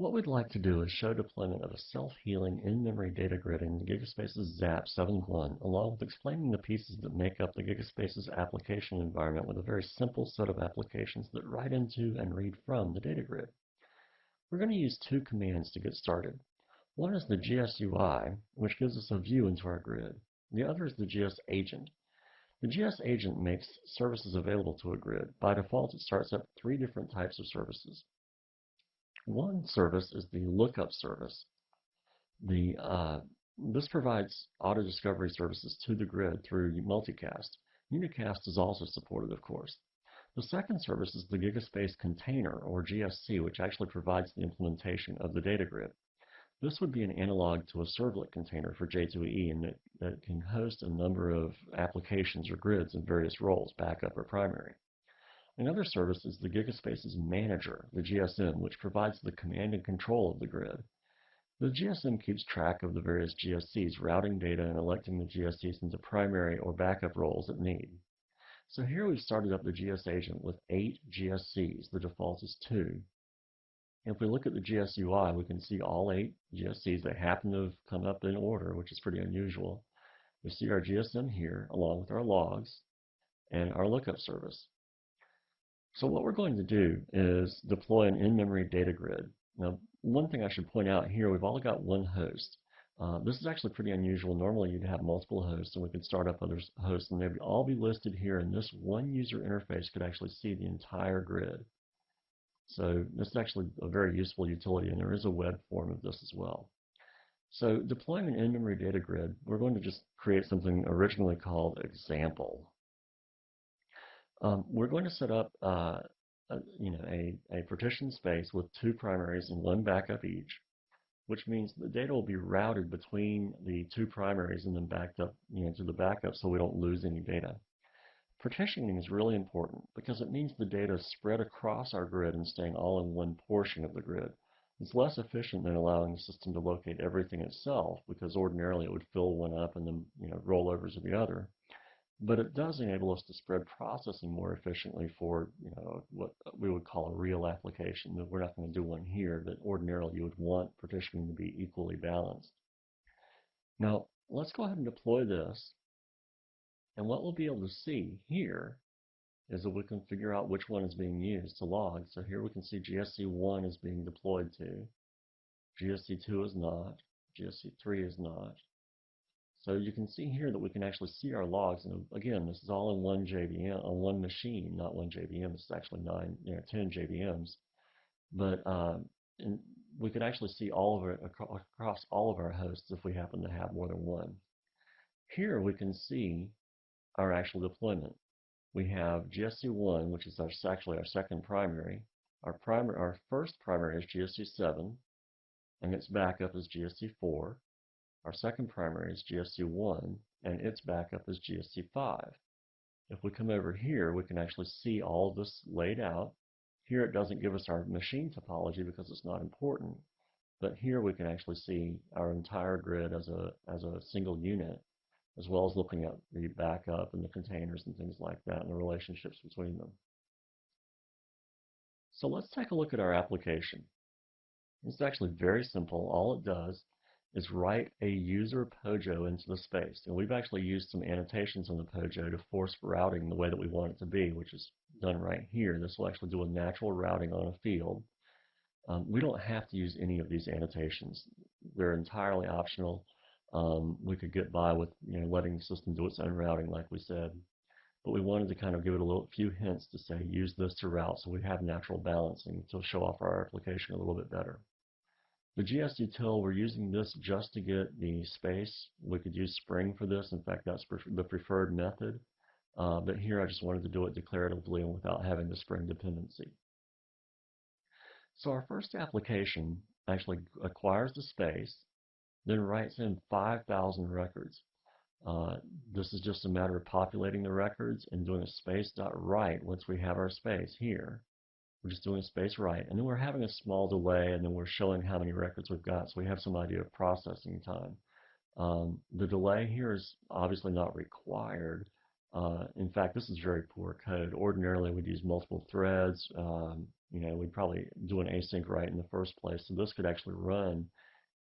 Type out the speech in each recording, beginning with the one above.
What we'd like to do is show deployment of a self-healing in-memory data grid in Gigaspace's XAP 7.1, along with explaining the pieces that make up the Gigaspace's application environment with a very simple set of applications that write into and read from the data grid. We're going to use two commands to get started. One is the GSUI, which gives us a view into our grid. The other is the GS agent. The GS agent makes services available to a grid. By default, it starts up three different types of services. One service is the lookup service. This provides auto-discovery services to the grid through multicast. Unicast is also supported, of course. The second service is the Gigaspace Container, or GSC, which actually provides the implementation of the data grid. This would be an analog to a servlet container for J2EE, and that can host a number of applications or grids in various roles, backup or primary. Another service is the Gigaspace's Manager, the GSM, which provides the command and control of the grid. The GSM keeps track of the various GSCs, routing data and electing the GSCs into primary or backup roles at need. So here we've started up the GS agent with 8 GSCs. The default is 2. If we look at the GSUI, we can see all 8 GSCs. They happen to have come up in order, which is pretty unusual. We see our GSM here, along with our logs and our lookup service. So what we're going to do is deploy an in-memory data grid. Now, one thing I should point out here, we've all got one host. This is actually pretty unusual. Normally you'd have multiple hosts, and we could start up other hosts, and they'd all be listed here, and this one user interface could actually see the entire grid. So this is actually a very useful utility, and there is a web form of this as well. So deploying an in-memory data grid, we're going to just create something originally called example. We're going to set up a partition space with 2 primaries and 1 backup each, which means the data will be routed between the 2 primaries and then backed up to the backup so we don't lose any data. Partitioning is really important because it means the data is spread across our grid and staying all in one portion of the grid. It's less efficient than allowing the system to locate everything itself, because ordinarily it would fill one up and then roll over to the other. But it does enable us to spread processing more efficiently for what we would call a real application. We're not going to do one here, but ordinarily you would want partitioning to be equally balanced. Now let's go ahead and deploy this. And what we'll be able to see here is that we can figure out which one is being used to log. So here we can see GSC1 is being deployed to, GSC2 is not, GSC3 is not. So you can see here that we can actually see our logs. And again, this is all in one JVM, on one machine, not one JVM. It's actually 10 JVMs. But we can actually see all of it across all of our hosts if we happen to have more than one. Here we can see our actual deployment. We have GSC1, which is actually our second primary. Our first primary is GSC7, and its backup is GSC4. Our second primary is GSC1, and its backup is GSC5. If we come over here, we can actually see all of this laid out. Here it doesn't give us our machine topology because it's not important, but here we can actually see our entire grid as a single unit, as well as looking at the backup and the containers and things like that and the relationships between them. So let's take a look at our application. It's actually very simple. All it does is write a user POJO into the space. And we've actually used some annotations on the POJO to force routing the way that we want it to be, which is done right here. This will actually do a natural routing on a field. We don't have to use any of these annotations. They're entirely optional. We could get by with letting the system do its own routing, like we said, but we wanted to kind of give it a few hints to say use this to route, so we have natural balancing to show off our application a little bit better. The GSUtil, we're using this just to get the space. We could use Spring for this. In fact, that's the preferred method. But here I just wanted to do it declaratively and without having the Spring dependency. So our first application actually acquires the space, then writes in 5,000 records. This is just a matter of populating the records and doing a space.write once we have our space here. We're just doing a space write, and then we're having a small delay, and then we're showing how many records we've got, so we have some idea of processing time. The delay here is obviously not required. In fact, this is very poor code. Ordinarily, we'd use multiple threads, we'd probably do an async write in the first place. So this could actually run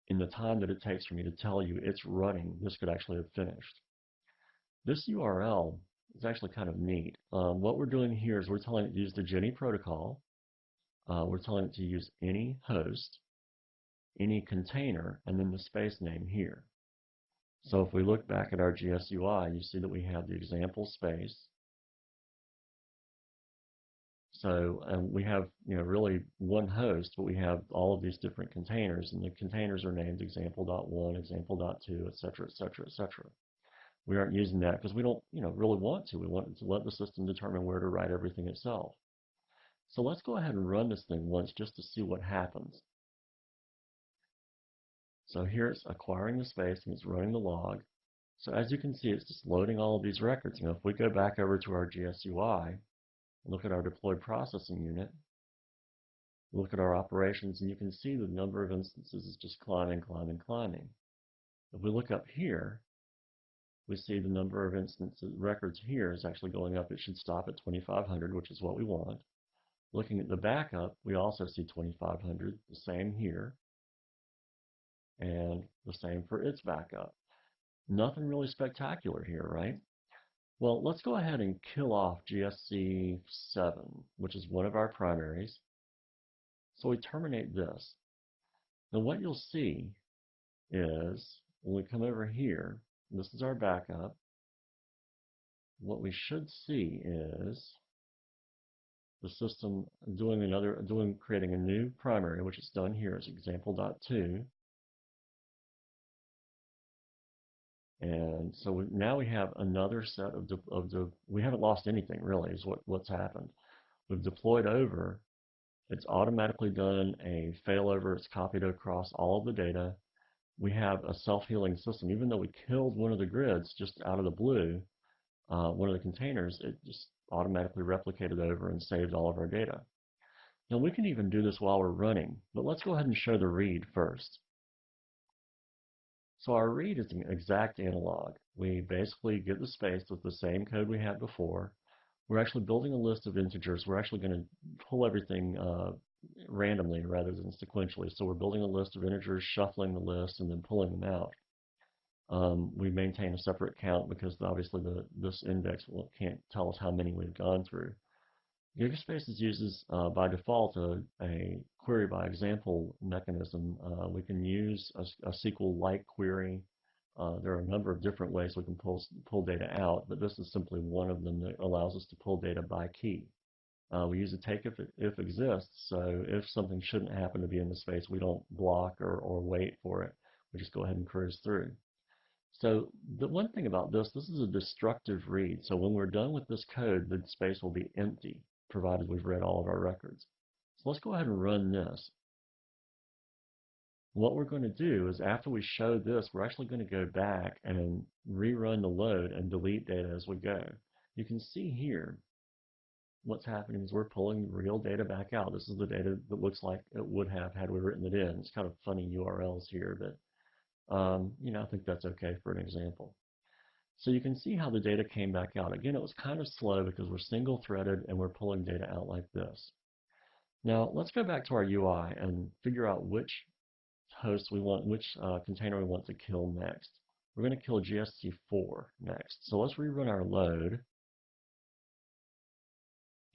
in the time that it takes for me to tell you it's running. This could actually have finished. This URL is actually kind of neat. What we're doing here is we're telling it to use the Jenny protocol. We're telling it to use any host, any container, and then the space name here. So if we look back at our GSUI, you see that we have the example space. So we have, really one host, but we have all of these different containers, and the containers are named example.1, example.2, et cetera, et cetera, et cetera. We aren't using that because we don't, really want to. We want to let the system determine where to write everything itself. So let's go ahead and run this thing once just to see what happens. So here it's acquiring the space and it's running the log. So as you can see, it's just loading all of these records. If we go back over to our GSUI, look at our deployed processing unit, look at our operations, and you can see the number of instances is just climbing, climbing, climbing. If we look up here, we see the number of instances records here is actually going up. It should stop at 2,500, which is what we want. Looking at the backup, we also see 2,500, the same here, and the same for its backup. Nothing really spectacular here, right? Well, let's go ahead and kill off GSC7, which is one of our primaries. So we terminate this. Now what you'll see is when we come over here, this is our backup. What we should see is the system creating a new primary, which is done here as example.2. And so now we have another set we haven't lost anything really is what's happened. We've deployed over, it's automatically done a failover, it's copied across all of the data. We have a self-healing system. Even though we killed one of the grids just out of the blue, one of the containers, it just automatically replicated over and saved all of our data. Now we can even do this while we're running, but let's go ahead and show the read first. So our read is an exact analog. We basically get the space with the same code we had before. We're actually building a list of integers. We're actually going to pull everything randomly rather than sequentially. So we're building a list of integers, shuffling the list, and then pulling them out. We maintain a separate count because obviously this index can't tell us how many we've gone through. Gigaspaces uses by default a query by example mechanism. We can use a SQL-like query. There are a number of different ways we can pull data out, but this is simply one of them that allows us to pull data by key. We use a take if exists, so if something shouldn't happen to be in the space, we don't block or wait for it. We just go ahead and cruise through. So the one thing about this is a destructive read. So when we're done with this code, the space will be empty, provided we've read all of our records. So let's go ahead and run this. What we're going to do is after we show this, we're actually going to go back and rerun the load and delete data as we go. You can see here what's happening is we're pulling real data back out. This is the data that looks like it would have had we written it in. It's kind of funny URLs here, but I think that's okay for an example. So you can see how the data came back out. Again, it was kind of slow because we're single-threaded and we're pulling data out like this. Now, let's go back to our UI and figure out which host we want, which container we want to kill next. We're going to kill GSC4 next. So let's rerun our load.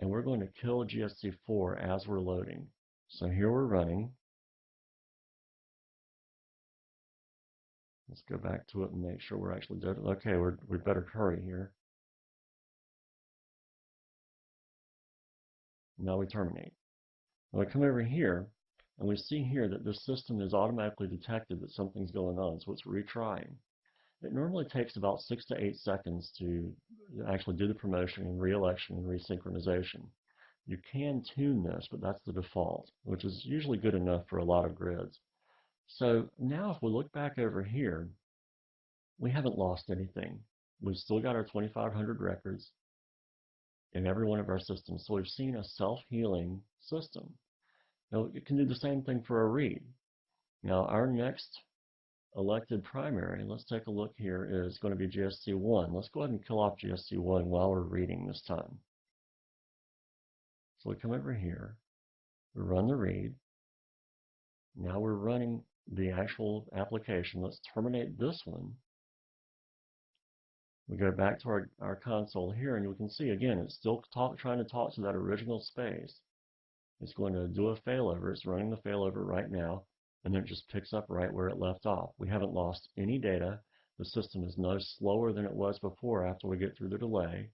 And we're going to kill GSC4 as we're loading. So here we're running. Let's go back to it and make sure we're actually doing it. Okay, we better hurry here. Now we terminate. Now we come over here, and we see here that the system has automatically detected that something's going on, so it's retrying. It normally takes about 6 to 8 seconds to actually do the promotion and re-election and resynchronization. You can tune this, but that's the default, which is usually good enough for a lot of grids. So now if we look back over here, we haven't lost anything. We've still got our 2,500 records in every one of our systems. So we've seen a self-healing system. Now it can do the same thing for a read. Now our next elected primary, let's take a look here, is going to be GSC1. Let's go ahead and kill off GSC1 while we're reading this time. So we come over here. We run the read. Now we're running the actual application. Let's terminate this one. We go back to our console here, and we can see, again, it's still trying to talk to that original space. It's going to do a failover. It's running the failover right now, and then it just picks up right where it left off. We haven't lost any data. The system is no slower than it was before after we get through the delay.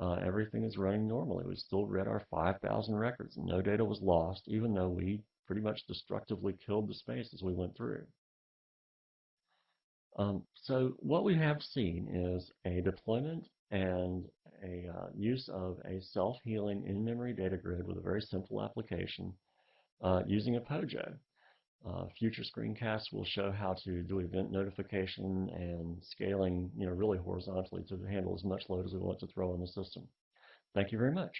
Everything is running normally. We still read our 5,000 records, and no data was lost, even though we pretty much destructively killed the space as we went through. So what we have seen is a deployment and a use of a self-healing in-memory data grid with a very simple application using a POJO. Future screencasts will show how to do event notification and scaling, really horizontally to handle as much load as we want to throw on the system. Thank you very much.